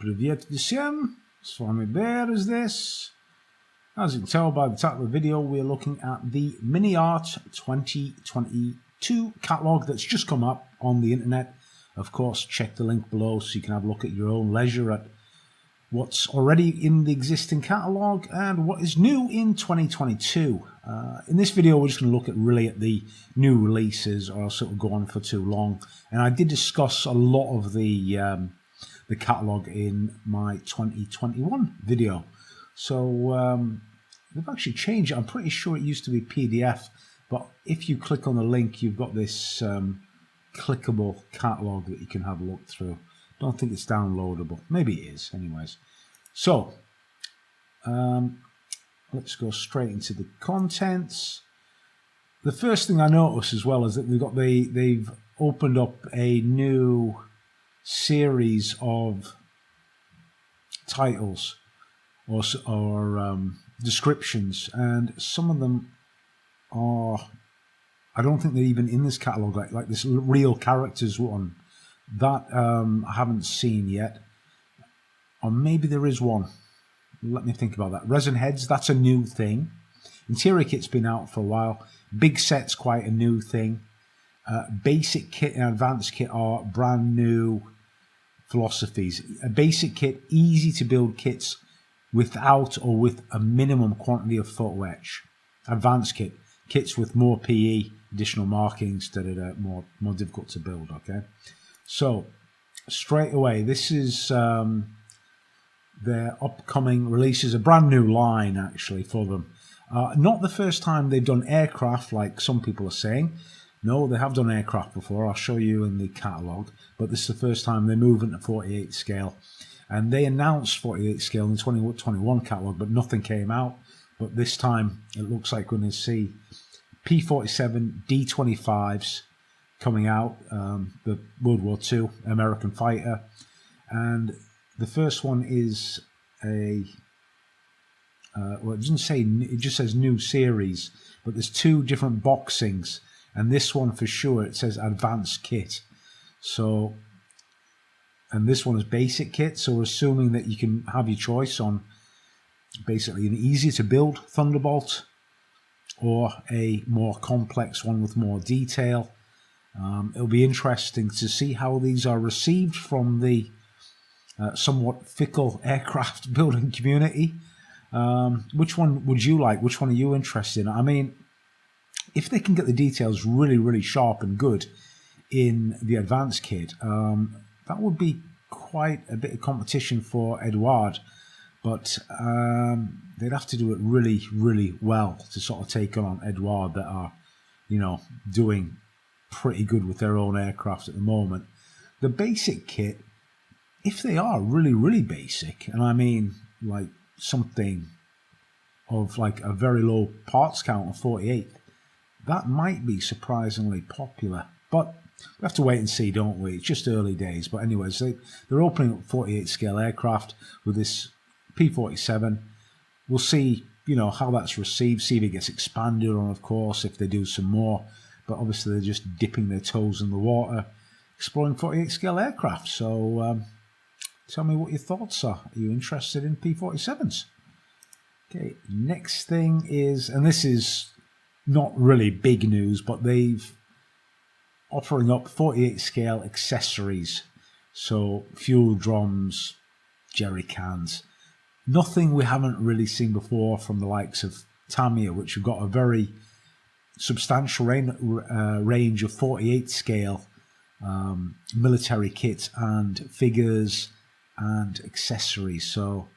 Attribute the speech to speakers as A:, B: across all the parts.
A: Привет всем, с вами Bear is this. As you can tell by the title of the video, we're looking at the Miniart 2022 catalogue that's just come up on the internet. Of course, check the link below so you can have a look at your own leisure at what's already in the existing catalogue and what is new in 2022. In this video, we're just going to look at the new releases, or else it will go on for too long. And I did discuss a lot of the catalogue in my 2021 video. So they've actually changed it. I'm pretty sure it used to be PDF, but if you click on the link, you've got this clickable catalogue that you can have a look through. Don't think it's downloadable. Maybe it is, anyways. So let's go straight into the contents. The first thing I noticed as well is that they've opened up a new series of titles or descriptions, and some of them are, I don't think they're even in this catalogue, like this real characters one that I haven't seen yet, or maybe there is one. Let me think about that. Resin heads, that's a new thing. Interior kit's been out for a while. Big set's quite a new thing. Basic kit and advanced kit are brand new philosophies. A basic kit, easy to build kits without or with a minimum quantity of photo etch. Advanced kit, kits with more PE, additional markings that are more difficult to build. Okay, so straight away, this is their upcoming releases, a brand new line actually for them. Not the first time they've done aircraft, like some people are saying. No, they have done aircraft before. I'll show you in the catalogue. But this is the first time they're moving to 48 scale. And they announced 48 scale in the 2021 catalogue, but nothing came out. But this time, it looks like we're going to see P-47 D-25s coming out, the World War II American fighter. And the first one is a... well, it doesn't say, it just says new series. But there's two different boxings. And this one for sure, it says advanced kit. So, and this one is basic kit. So we're assuming that you can have your choice on basically an easier to build Thunderbolt or a more complex one with more detail. It'll be interesting to see how these are received from the somewhat fickle aircraft building community. Which one would you like? Which one are you interested in? I mean, if they can get the details really, really sharp and good in the advanced kit, that would be quite a bit of competition for Edouard. But they'd have to do it really, really well to sort of take on Edouard that are, you know, doing pretty good with their own aircraft at the moment. The basic kit, if they are really, really basic, and I mean like something of like a very low parts count of 48, that might be surprisingly popular, but we have to wait and see, don't we? It's just early days. But anyways, they're opening up 48 scale aircraft with this P-47. We'll see, you know, how that's received, see if it gets expanded on, of course, if they do some more. But obviously they're just dipping their toes in the water, exploring 48 scale aircraft. So tell me what your thoughts are. Are you interested in P-47s? Okay, next thing is, and this is not really big news, but they've offering up 48 scale accessories. So fuel drums, jerry cans, nothing we haven't really seen before from the likes of Tamiya, which have got a very substantial range of 48 scale military kits and figures and accessories. So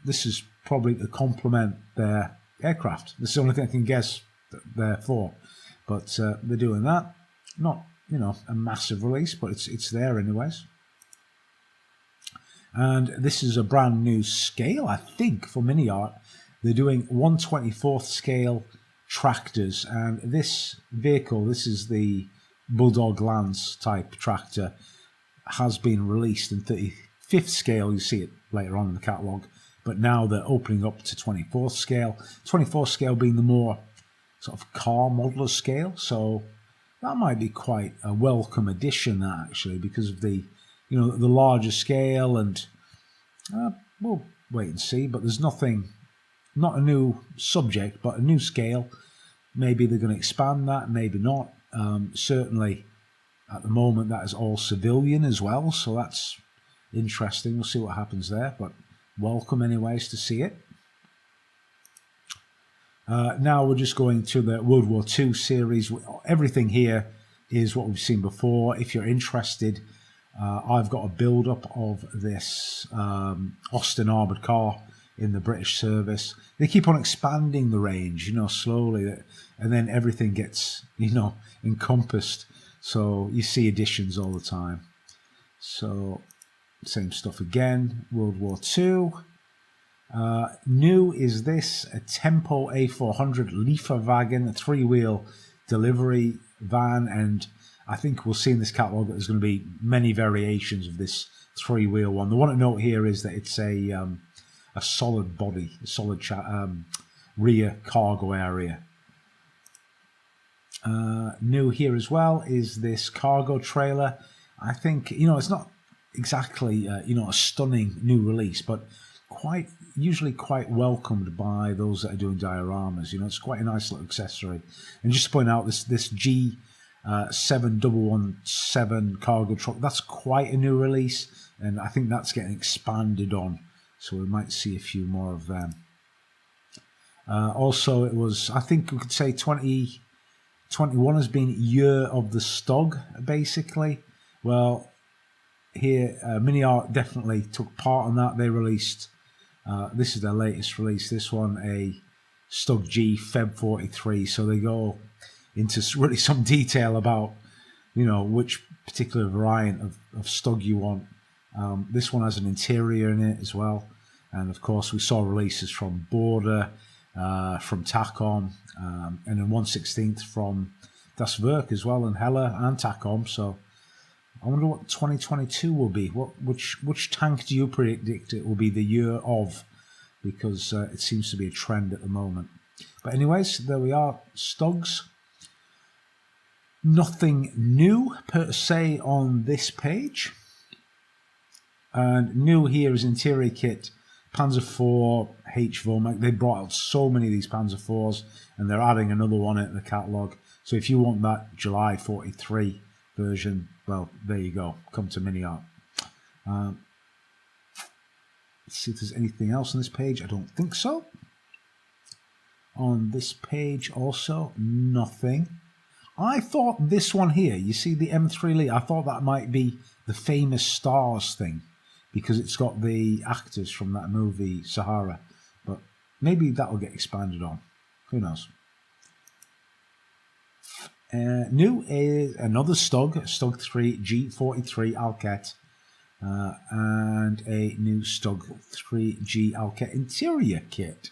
A: this is probably to complement their aircraft. This is the only thing I can guess they're for, but they're doing that. Not, you know, a massive release, but it's there anyways. And this is a brand new scale, I think, for Miniart. They're doing 1/24th scale tractors, and this vehicle, this is the Bulldog Lance type tractor, has been released in 35th scale. You see it later on in the catalogue. But now they're opening up to 24th scale. 24th scale being the more sort of car modeler scale. So that might be quite a welcome addition, that actually, because of the you know, the larger scale, and we'll wait and see. But there's nothing, not a new subject, but a new scale. Maybe they're going to expand that, maybe not. Certainly, at the moment, that is all civilian as well, so that's interesting. We'll see what happens there, but welcome anyways to see it. Now we're just going to the World War II series. Everything here is what we've seen before. If you're interested, I've got a build-up of this Austin armoured car in the British service. They keep on expanding the range, you know, slowly, and then everything gets, you know, encompassed. So you see additions all the time. So same stuff again, World War II. New is this, a Tempo A400 Lieferwagen, a 3-wheel delivery van, and I think we'll see in this catalogue that there's going to be many variations of this 3-wheel one. The one to note here is that it's a solid body, a solid rear cargo area. New here as well is this cargo trailer. I think, you know, it's not exactly, you know, a stunning new release, but usually quite welcomed by those that are doing dioramas. You know, it's quite a nice little accessory. And just to point out, this G7117 cargo truck, that's quite a new release, and I think that's getting expanded on, so we might see a few more of them. Also, it was, I think we could say 2021 has been year of the Stog, basically. Well, here, Miniart definitely took part on that. They released, this is their latest release, this one, a Stug G Feb 43. So they go into really some detail about, you know, which particular variant of Stug you want. This one has an interior in it as well. And of course, we saw releases from Border, from Tacom, and then 1/16 from Das Werk as well, and Heller and Tacom. So I wonder what 2022 will be. Which tank do you predict it will be the year of? Because it seems to be a trend at the moment. But anyways, there we are, Stugs. Nothing new per se on this page. And new here is interior kit, Panzer IV H Vomac. They brought out so many of these Panzer IVs, and they're adding another one in the catalogue. So if you want that July 43 version, well, there you go. Come to Miniart. Let's see if there's anything else on this page. I don't think so. On this page also, nothing. I thought this one here, you see the M3 Lee, I thought that might be the famous Stars thing, because it's got the actors from that movie Sahara, but maybe that will get expanded on. Who knows? New is another Stug 3 G43 Alket, and a new Stug 3G Alket interior kit,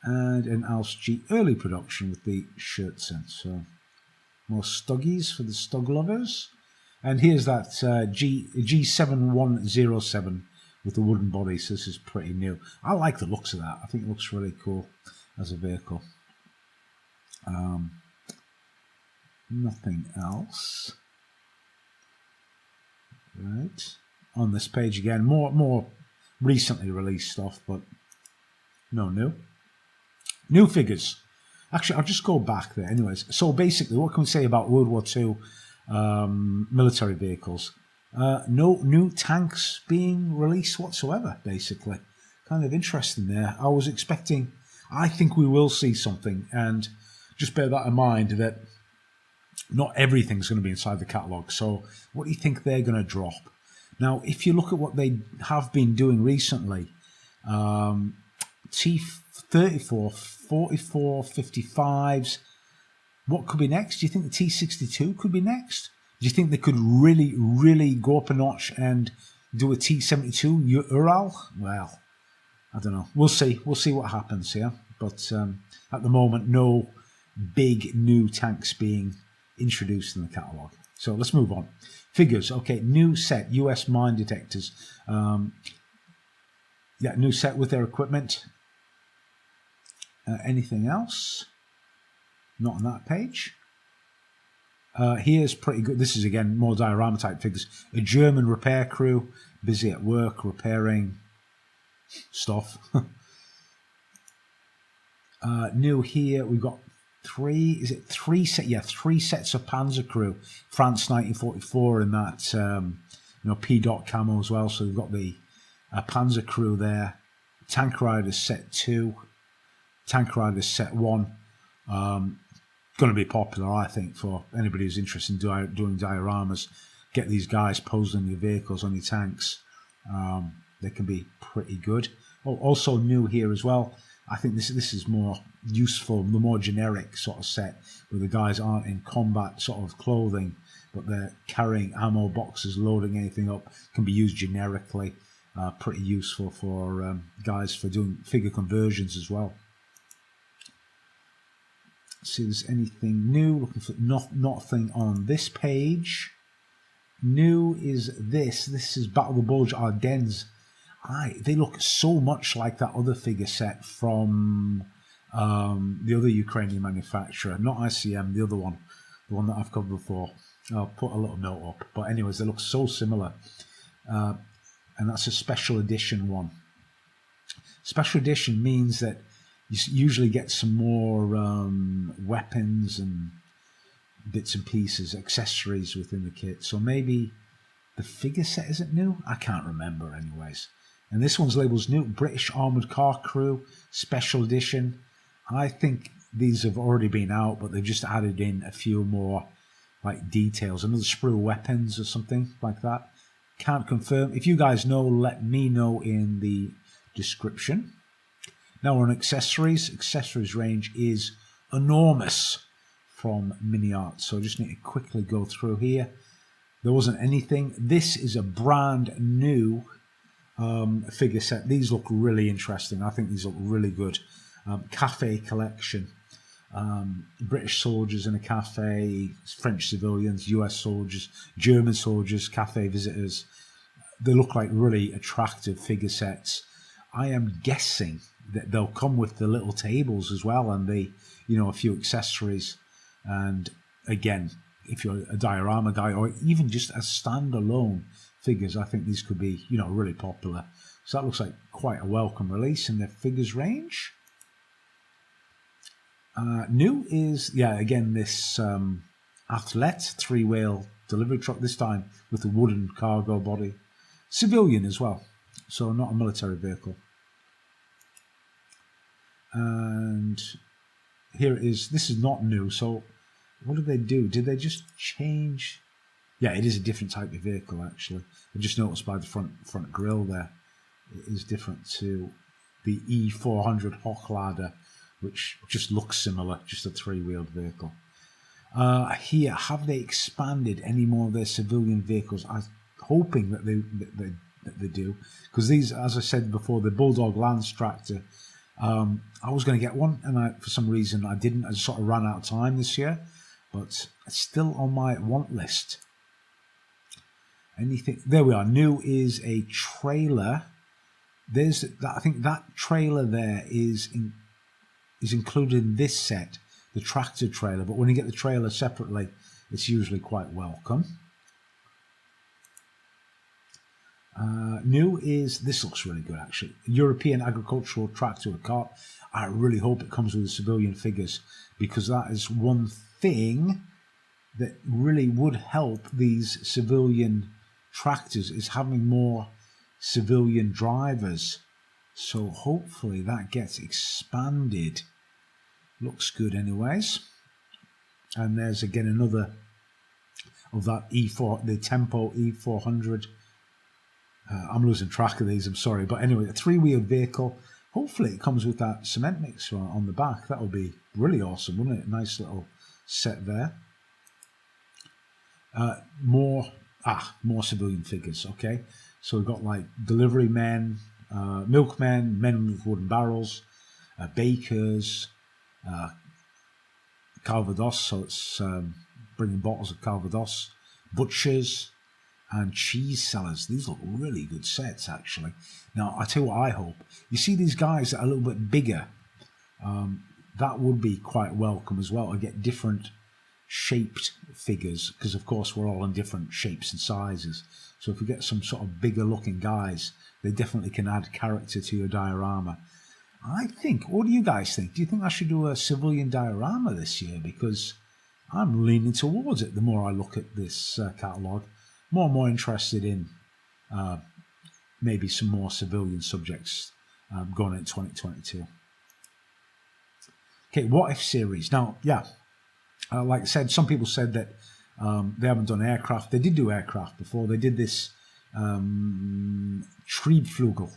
A: and an Alst G early production with the shirts in. So more Stuggies for the Stug lovers. And here's that G7107 with the wooden body. So this is pretty new. I like the looks of that. I think it looks really cool as a vehicle. Nothing else. Right. On this page again, more recently released stuff, but no new. New figures. Actually, I'll just go back there anyways. So basically, what can we say about World War II military vehicles? No new tanks being released whatsoever, basically. Kind of interesting there. I was expecting, I think we will see something, and just bear that in mind that not everything's going to be inside the catalogue. So what do you think they're going to drop? Now, if you look at what they have been doing recently, T-34, 44, 55s, what could be next? Do you think the T-62 could be next? Do you think they could really go up a notch and do a T-72 Ural? Well, I don't know. We'll see. We'll see what happens here. But at the moment, no big new tanks being introduced in the catalogue. So let's move on. Figures. Okay, new set, US mine detectors. Yeah, new set with their equipment. Anything else? Not on that page. Here's pretty good. This is, again, more diorama type figures. A German repair crew, busy at work, repairing stuff. New here, we've got three sets of Panzer Crew, France 1944 in that, P. Dot camo as well. So we've got the Panzer Crew there. Tank Riders set 2, Tank Riders set 1. Going to be popular, I think, for anybody who's interested in doing dioramas. Get these guys posed on your vehicles, on your tanks. They can be pretty good. Oh, also new here as well, I think this is more useful, the more generic sort of set, where the guys aren't in combat sort of clothing, but they're carrying ammo boxes, loading anything up, can be used generically. Pretty useful for guys for doing figure conversions as well. See if there's anything new. Looking for nothing on this page. New is this. This is Battle of the Bulge Ardennes. They look so much like that other figure set from the other Ukrainian manufacturer, not ICM, the other one, the one that I've covered before. I'll put a little note up. But anyways, they look so similar. And that's a special edition one. Special edition means that you usually get some more weapons and bits and pieces, accessories within the kit. So maybe the figure set isn't new? I can't remember anyways. And this one's labelled as new. British Armoured Car Crew, Special Edition. I think these have already been out, but they've just added in a few more like details. Another sprue of weapons or something like that. Can't confirm. If you guys know, let me know in the description. Now we're on accessories. Accessories range is enormous from Miniart. So I just need to quickly go through here. There wasn't anything. This is a brand new figure set. These look really interesting. I think these look really good. Cafe collection. British soldiers in a cafe, French civilians, US soldiers, German soldiers, cafe visitors. They look like really attractive figure sets. I am guessing that they'll come with the little tables as well, and a few accessories. And again, if you're a diorama guy, or even just as standalone figures, I think these could be, really popular. So that looks like quite a welcome release in the figures range. New is, again, this Athlete 3-wheel delivery truck, this time with a wooden cargo body. Civilian as well, so not a military vehicle. And here it is. This is not new, so what did they do? Did they just change? Yeah, it is a different type of vehicle, actually. I just noticed by the front grille there, it is different to the E400 Hochladder, which just looks similar, just a 3-wheeled vehicle. Here, have they expanded any more of their civilian vehicles? I'm hoping that they do, because these, as I said before, the Bulldog Lance Tractor, I was going to get one, and for some reason I didn't. I just sort of ran out of time this year, but it's still on my want list. Anything? There we are. New is a trailer. There's that. I think that trailer there is included in this set, the tractor trailer. But when you get the trailer separately, it's usually quite welcome. New is, this looks really good actually, European agricultural tractor with cart. I really hope it comes with the civilian figures, because that is one thing that really would help these civilian tractors, is having more civilian drivers. So hopefully that gets expanded. Looks good anyways. And there's again another of that E4, the Tempo E400. I'm losing track of these, I'm sorry. But anyway, a 3-wheeled vehicle. Hopefully it comes with that cement mixer on the back. That would be really awesome, wouldn't it? Nice little set there. More civilian figures, okay? So we've got like delivery men, milkmen, men with wooden barrels, bakers, Calvados, so it's bringing bottles of Calvados, butchers, and cheese sellers. These look really good sets, actually. Now, I tell you what I hope. You see these guys that are a little bit bigger, that would be quite welcome as well. I get different shaped figures, because of course we're all in different shapes and sizes. So if we get some sort of bigger looking guys, they definitely can add character to your diorama. I think, what do you guys think? Do you think I should do a civilian diorama this year? Because I'm leaning towards it the more I look at this catalogue. More and more interested in maybe some more civilian subjects going into 2022. Okay, what if series. Now, yeah, like I said, some people said that they haven't done aircraft. They did do aircraft before. They did this Triebflügel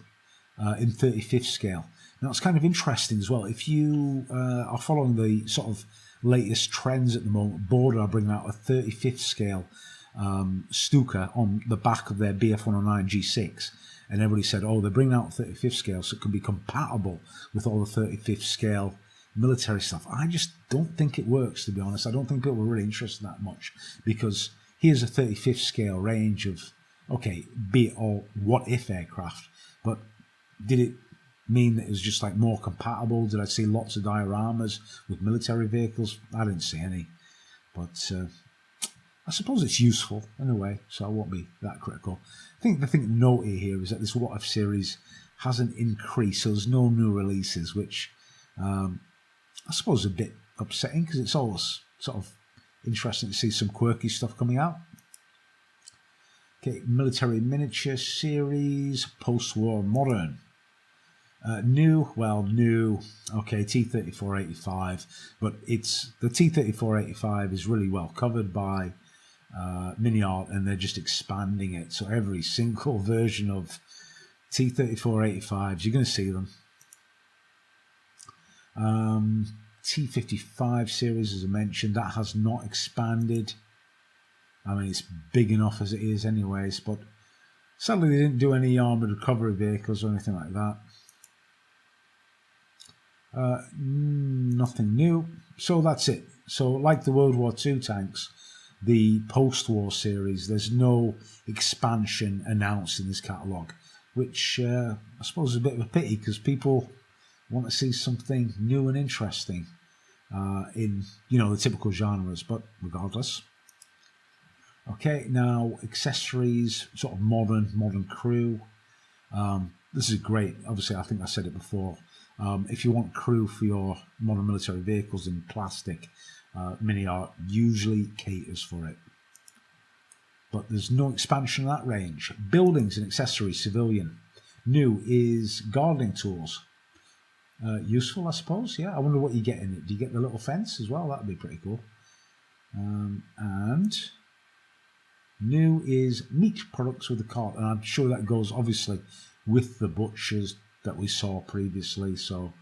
A: in 35th scale. Now, it's kind of interesting as well. If you are following the sort of latest trends at the moment, Border are bringing out a 35th scale Stuka on the back of their BF-109 G6. And everybody said, oh, they're bringing out 35th scale so it can be compatible with all the 35th scale military stuff. I just don't think it works, to be honest. I don't think people were really interested that much, because here's a 35th scale range of, okay, be it all what if aircraft, but did it mean that it was just like more compatible? Did I see lots of dioramas with military vehicles? I didn't see any, but I suppose it's useful in a way, so I won't be that critical. I think the thing to note here is that this What If series hasn't increased, so there's no new releases, which I suppose a bit upsetting, because it's always sort of interesting to see some quirky stuff coming out. Okay, military miniature series, post-war modern. New, okay, T-3485, but it's the T-3485 is really well covered by Miniart, and they're just expanding it. So every single version of T-3485s, you're going to see them. T-55 series, as I mentioned, that has not expanded. I mean, it's big enough as it is anyways, but sadly they didn't do any armoured recovery vehicles or anything like that. Nothing new. So that's it. So like the World War II tanks, the post-war series, there's no expansion announced in this catalogue, which I suppose is a bit of a pity, because people want to see something new and interesting in, you know, the typical genres, but regardless. Okay, now accessories, sort of modern crew. This is great. Obviously, I think I said it before. If you want crew for your modern military vehicles in plastic, Miniart usually caters for it. But there's no expansion of that range. Buildings and accessories, civilian. New is gardening tools. Useful, I suppose. Yeah, I wonder what you get in it. Do you get the little fence as well? That'd be pretty cool. And new is meat products with the cart, and I'm sure that goes obviously with the butchers that we saw previously, so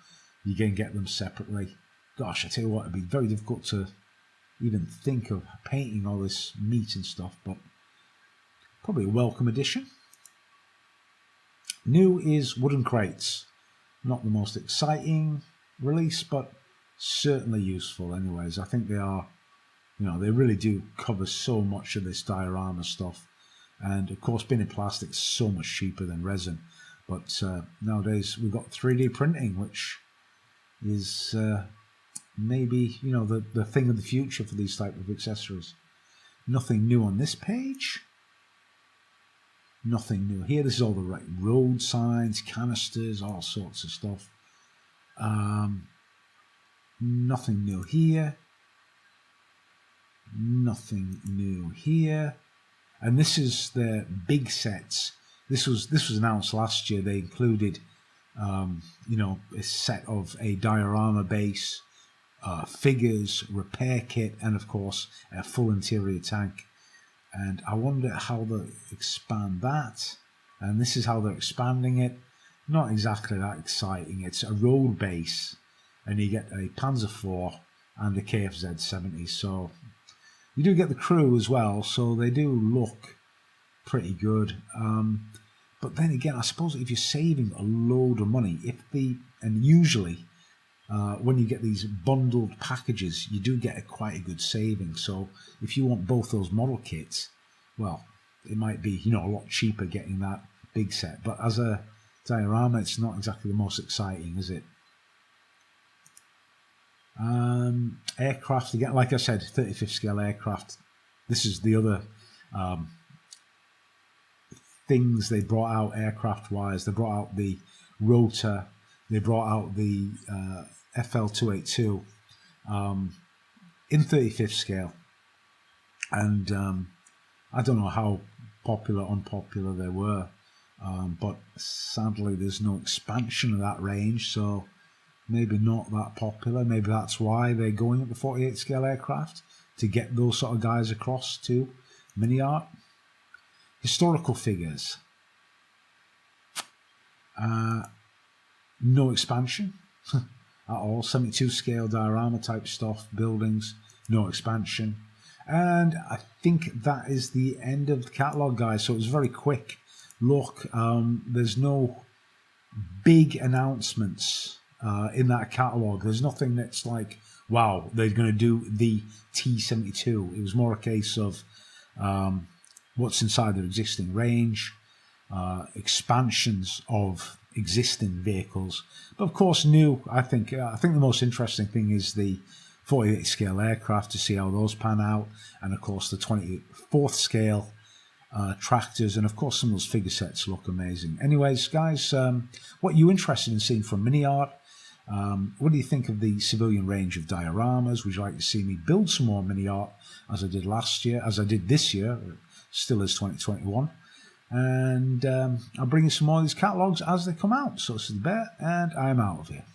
A: you can get them separately. Gosh, I tell you what, it'd be very difficult to even think of painting all this meat and stuff, but probably a welcome addition. New is wooden crates. Not the most exciting release, but certainly useful anyways. I think they are, you know, they really do cover so much of this diorama stuff. And of course, being in plastic is so much cheaper than resin. But nowadays we've got 3D printing, which is maybe, you know, the thing of the future for these type of accessories. Nothing new on this page. Nothing new here. This is all the right road signs, canisters, all sorts of stuff. Nothing new here. Nothing new here. And this is the big sets. This was announced last year. They included, you know, a set of a diorama base, figures, repair kit, and of course a full interior tank. And I wonder how they expand that. And this is how they're expanding it. Not exactly that exciting. It's a road base, and you get a Panzer IV and a KFZ 70. So you do get the crew as well. So they do look pretty good. But then again, I suppose if you're saving a load of money, and usually when you get these bundled packages, you do get quite a good saving. So if you want both those model kits, well, it might be, you know, a lot cheaper getting that big set. But as a diorama, it's not exactly the most exciting, is it? Aircraft, again, like I said, 35th scale aircraft. This is the other things they brought out aircraft-wise. They brought out the rotor, they brought out the FL-282 in 35th scale. And I don't know how popular or unpopular they were, but sadly there's no expansion of that range, so maybe not that popular. Maybe that's why they're going at the 48 scale aircraft, to get those sort of guys across to Miniart. Historical figures. No expansion at all. 72 scale diorama type stuff, buildings, no expansion. And I think that is the end of the catalogue, guys. So it was a very quick look. There's no big announcements in that catalogue. There's nothing that's like, wow, they're going to do the T-72. It was more a case of what's inside their existing range, expansions of existing vehicles, but of course new. I think the most interesting thing is the 48 scale aircraft, to see how those pan out, and of course the 24th scale tractors, and of course some of those figure sets look amazing. Anyways, guys, what are you interested in seeing from Miniart? What do you think of the civilian range of dioramas? Would you like to see me build some more Miniart as I did last year, as I did this year, still is 2021? And I'll bring you some more of these catalogues as they come out. So this is the Bear, and I'm out of here.